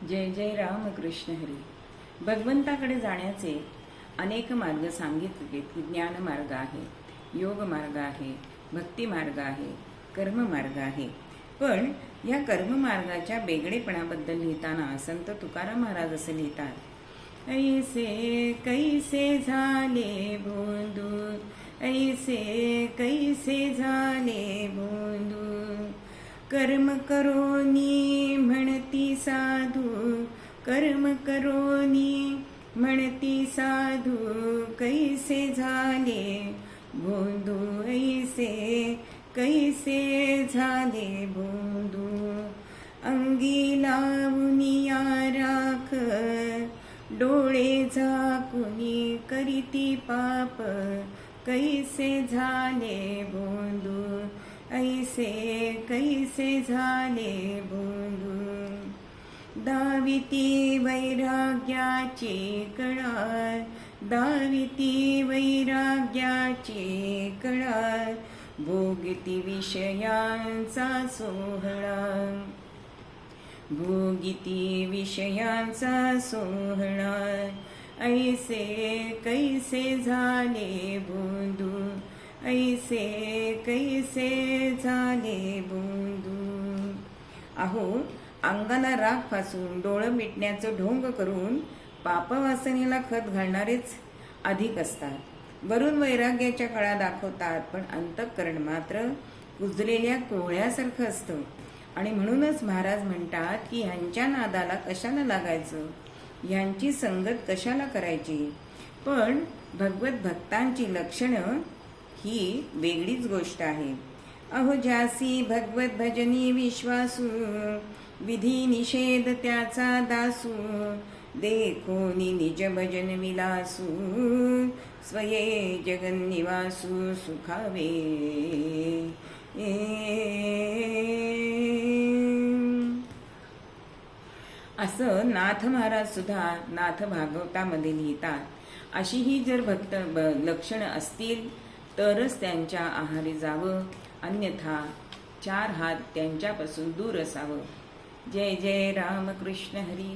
जय जय राम कृष्ण हरी. भगवंताकडे जाण्याचे अनेक मार्ग सांगितले. ज्ञान मार्ग आहे, योग मार्ग आहे, भक्ती मार्ग आहे, कर्म मार्ग आहे. पण या कर्म मार्गाच्या वेगळेपणाबद्दल लिहिताना संत तुकाराम महाराज असे लिहितात, ऐसे कैसे झाले बोंदू, ऐसे कैसे झाले बोंदू, कर्म करोनी म्हणती साधू, कर्म करोनी म्हणती साधू, कैसे झाले बोंदू, ऐसे कैसे झाले बोंदू, अंगी लावूनिया राख, डोळे झाकुनी करीती पाप, कैसे झाले बोंदू, ऐसे कैसे झाले बोंदू, दाविती वैराग्याची कळा, दाविती वैराग्याची कळा, भोगिती विषयांचा सोहळा, भोगिती विषयांचा सोहळा, ऐसे कैसे झाले बोंदू, ऐसे कैसे झाले बोंदू. अहो, अंगाला राग फासून डोळं मिटण्याचं ढोंग करून पापवासनेला खत घालणारेच अधिक असतात. वरून वैराग्याच्या कळा दाखवतात, पण अंतःकरण मात्र कुजलेल्या कोळ्यासारखं असतं. आणि म्हणूनच महाराज म्हणतात की ह्यांच्या नादाला कशाला लागायचं, ह्यांची संगत कशाला करायची. पण भगवत भक्तांची लक्षणं ही वेगळीच गोष्ट आहे. अहो, ज्यासी भगवत भजनी विश्वासू, विधी निषेध त्याचा दासू, देखोनी निज भजन विलासू, स्वये जगन्निवासू सुखावे. असं नाथ महाराज सुद्धा नाथ भागवतामध्ये लिहितात. अशी ही जर भक्त लक्षणं असतील तरच त्यांच्या आहारी जावं, अन्यथा चार हात त्यांच्यापासून दूर असावं. जय जय राम कृष्ण हरी.